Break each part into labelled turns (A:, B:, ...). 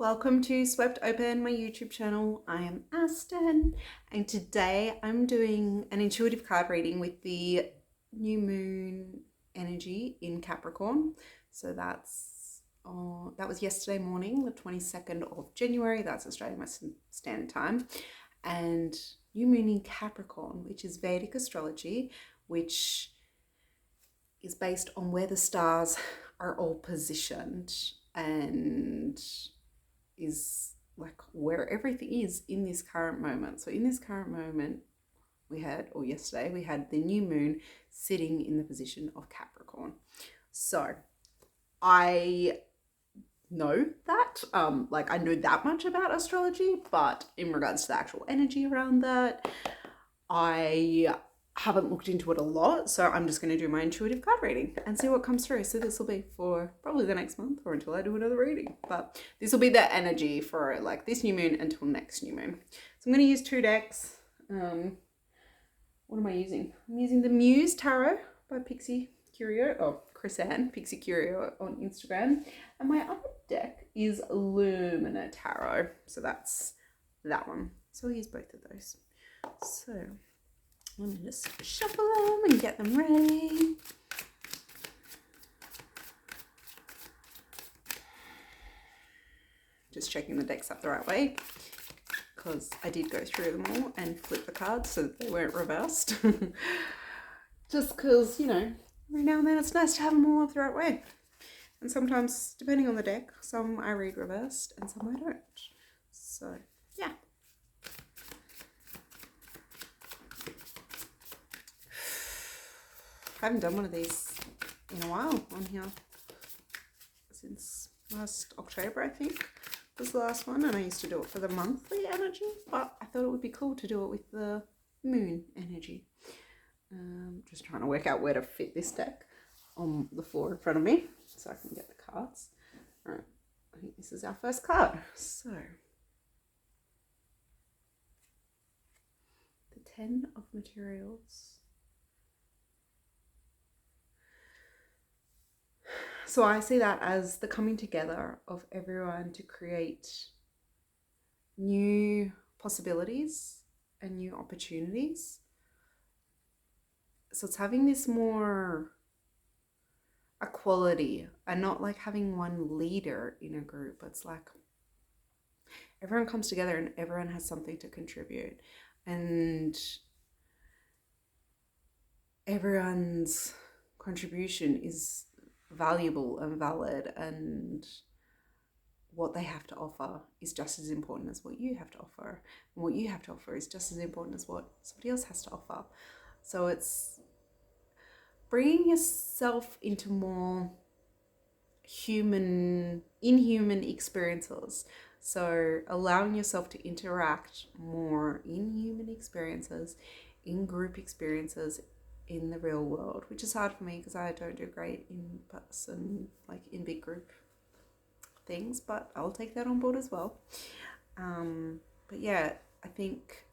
A: Welcome to Swept Open, my YouTube channel. I am Aston, and today I'm doing an intuitive card reading with the new moon energy in Capricorn. So that was yesterday morning, the 22nd of January. That's Australian Standard Time. And new moon in Capricorn, which is Vedic astrology, which is based on where the stars are all positioned and is like where everything is in this current moment. So in this current moment, yesterday, we had the new moon sitting in the position of Capricorn. So I know that, I know that much about astrology, but in regards to the actual energy around that, I haven't looked into it a lot, so I'm just going to do my intuitive card reading and see what comes through. So this will be for probably the next month or until I do another reading, but this will be the energy for like this new moon until next new moon. So I'm going to use two decks. What am I using? I'm using the Muse Tarot by Pixie Curio, Chris Ann, Pixie Curio on Instagram, and my other deck is Lumina Tarot, so that's that one. So I'll use both of those. So let me just shuffle them and get them ready. Just checking the decks up the right way, because I did go through them all and flip the cards so that they weren't reversed. Just because, every now and then it's nice to have them all up the right way. And sometimes, depending on the deck, some I read reversed and some I don't. So, yeah. I haven't done one of these in a while on here. Since last October, I think, was the last one. And I used to do it for the monthly energy, but I thought it would be cool to do it with the moon energy. Just trying to work out where to fit this deck on the floor in front of me so I can get the cards. All right, I think this is our first card. So, the 10 of Materials. So I see that as the coming together of everyone to create new possibilities and new opportunities. So it's having this more equality and not like having one leader in a group. It's like everyone comes together and everyone has something to contribute, and everyone's contribution is valuable and valid, and what they have to offer is just as important as what you have to offer, and what you have to offer is just as important as what somebody else has to offer. So it's bringing yourself into more inhuman experiences. So allowing yourself to interact more in human experiences, in group experiences, in the real world, which is hard for me because I don't do great in person, like in big group things, but I'll take that on board as well. But yeah, I think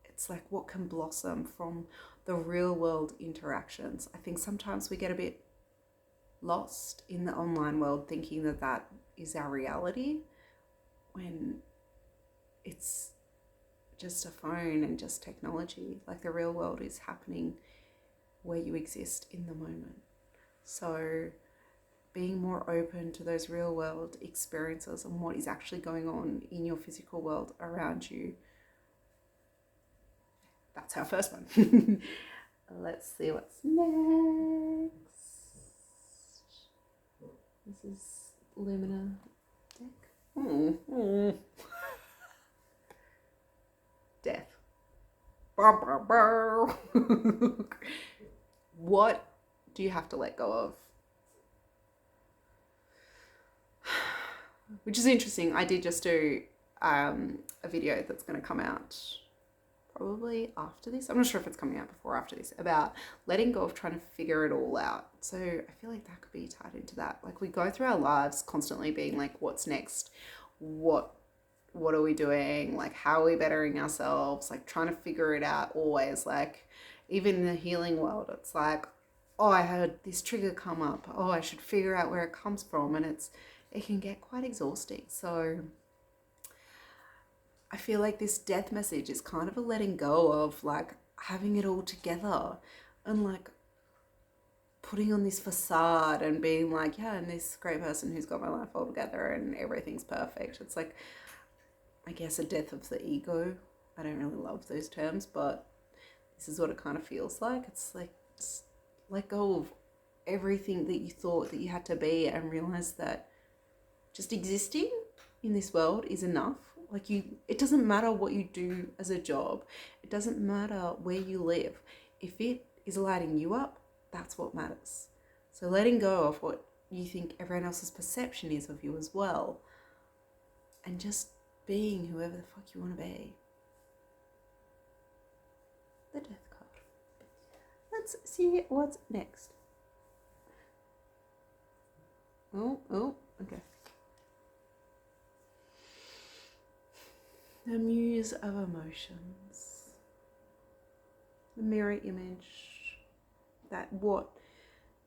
A: it's like what can blossom from the real world interactions. I think sometimes we get a bit lost in the online world thinking that that is our reality, when it's just a phone and just technology. Like the real world is happening where you exist in the moment. So being more open to those real world experiences and what is actually going on in your physical world around you. That's our first one. Let's see what's next. This is Lumina deck. Death. What do you have to let go of? Which is interesting. I did just do a video that's going to come out probably after this. I'm not sure if it's coming out before or after this, about letting go of trying to figure it all out. So I feel like that could be tied into that. Like we go through our lives constantly being like, what's next? What are we doing? Like, how are we bettering ourselves? Like trying to figure it out always. Like even in the healing world, it's like, oh, I had this trigger come up. Oh, I should figure out where it comes from. And it can get quite exhausting. So I feel like this death message is kind of a letting go of like having it all together and like putting on this facade and being like, yeah, I'm this great person who's got my life all together and everything's perfect. It's like, I guess, a death of the ego. I don't really love those terms, but this is what it kind of feels like. It's like, just let go of everything that you thought that you had to be and realize that just existing in this world is enough. Like it doesn't matter what you do as a job. It doesn't matter where you live. If it is lighting you up, that's what matters. So letting go of what you think everyone else's perception is of you as well. And just being whoever the fuck you want to be. The death card. Let's see what's next. Oh, okay. The muse of emotions. The mirror image. That what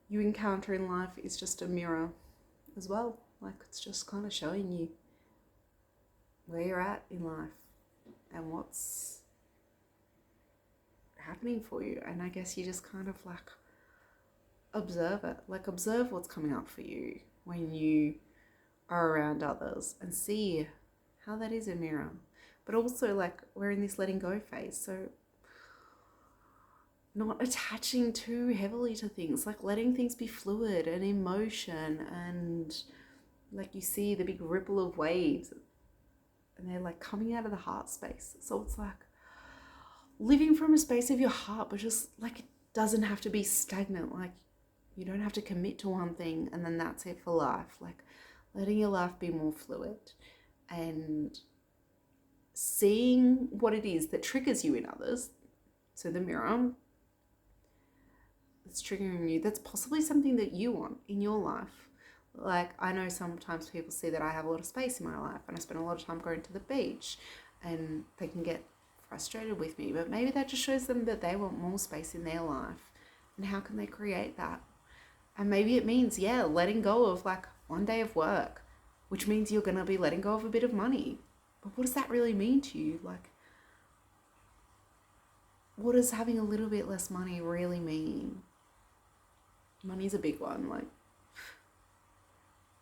A: you encounter in life is just a mirror as well. Like it's just kind of showing you where you're at in life and what's happening for you. And I guess you just kind of like observe it. Like observe what's coming up for you when you are around others and see how that is a mirror. But also like we're in this letting go phase. So not attaching too heavily to things, like letting things be fluid and in motion, and like you see the big ripple of waves and they're like coming out of the heart space. So it's like living from a space of your heart, but just like it doesn't have to be stagnant. Like you don't have to commit to one thing and then that's it for life. Like letting your life be more fluid and seeing what it is that triggers you in others. So the mirror that's triggering you, that's possibly something that you want in your life. Like I know sometimes people see that I have a lot of space in my life and I spend a lot of time going to the beach and they can get frustrated with me, but maybe that just shows them that they want more space in their life and how can they create that. And maybe it means, yeah, letting go of like one day of work, which means you're going to be letting go of a bit of money. But what does that really mean to you? Like, what does having a little bit less money really mean? Money's a big one. Like,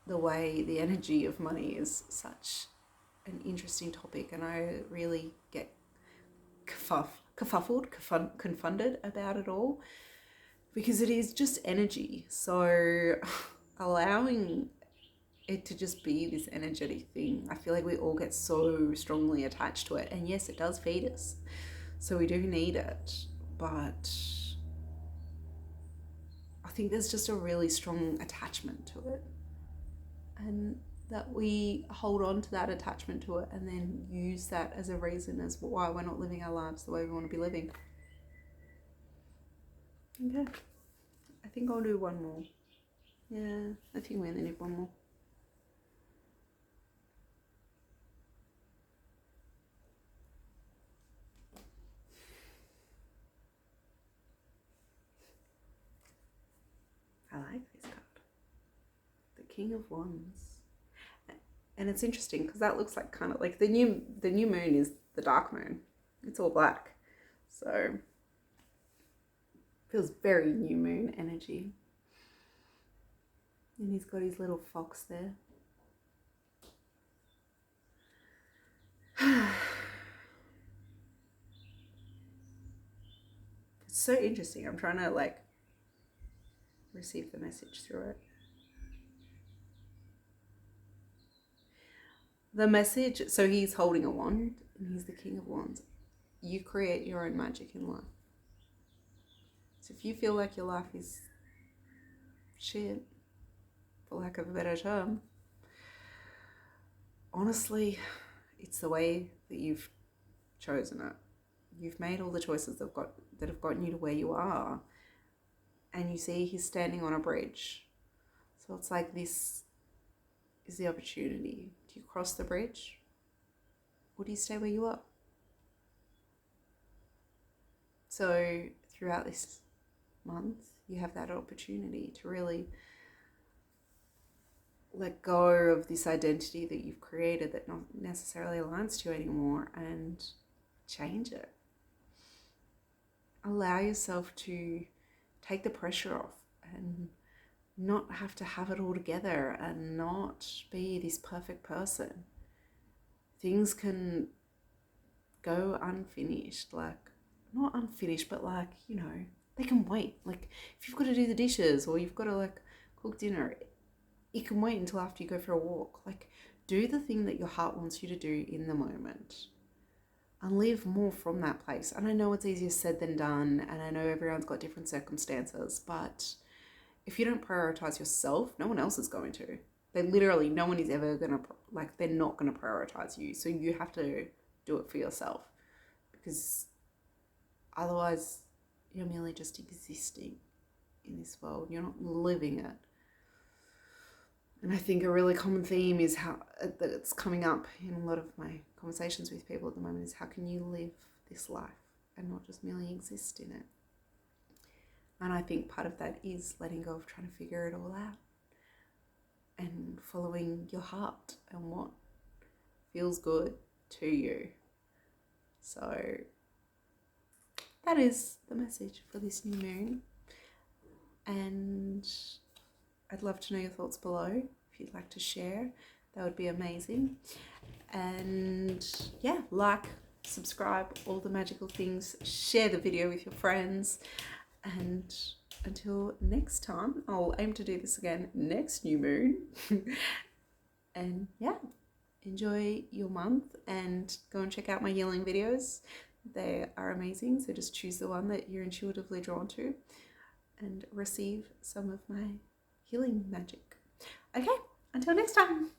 A: the way the energy of money is such an interesting topic, and I really get confounded about it all, because it is just energy. So allowing it to just be this energetic thing, I feel like we all get so strongly attached to it, and yes, it does feed us, so we do need it, but I think there's just a really strong attachment to it, and that we hold on to that attachment to it and then use that as a reason as why we're not living our lives the way we want to be living. Okay, I think I'll do one more. Yeah, I think we only need one more. I like this card. The King of Wands. And it's interesting because that looks like kind of like the new moon is the dark moon. It's all black. So feels very new moon energy. And he's got his little fox there. It's so interesting. I'm trying to like receive the message through it. The message, so he's holding a wand and he's the King of Wands. You create your own magic in life. So if you feel like your life is shit, for lack of a better term, honestly, it's the way that you've chosen it. You've made all the choices that have gotten you to where you are. And you see he's standing on a bridge. So it's like, this is the opportunity. Do you cross the bridge? Or do you stay where you are? So throughout this month, you have that opportunity to really let go of this identity that you've created that not necessarily aligns to you anymore and change it. Allow yourself to take the pressure off and not have to have it all together and not be this perfect person. Things can go unfinished, like not unfinished, but like, you know, they can wait. Like if you've got to do the dishes or you've got to like cook dinner, it can wait until after you go for a walk. Like do the thing that your heart wants you to do in the moment and live more from that place. And I know it's easier said than done, and I know everyone's got different circumstances, but if you don't prioritize yourself, no one else is going to. They literally, no one is ever going to, like, they're not going to prioritize you. So you have to do it for yourself, because otherwise you're merely just existing in this world. You're not living it. And I think a really common theme is how that's coming up in a lot of my conversations with people at the moment is how can you live this life and not just merely exist in it? And I think part of that is letting go of trying to figure it all out and following your heart and what feels good to you. So that is the message for this new moon. And I'd love to know your thoughts below. If you'd like to share, that would be amazing. And yeah, like, subscribe, all the magical things. Share the video with your friends. And until next time, I'll aim to do this again next new moon. And yeah, enjoy your month and go and check out my healing videos. They are amazing. So just choose the one that you're intuitively drawn to and receive some of my healing magic. Okay, until next time.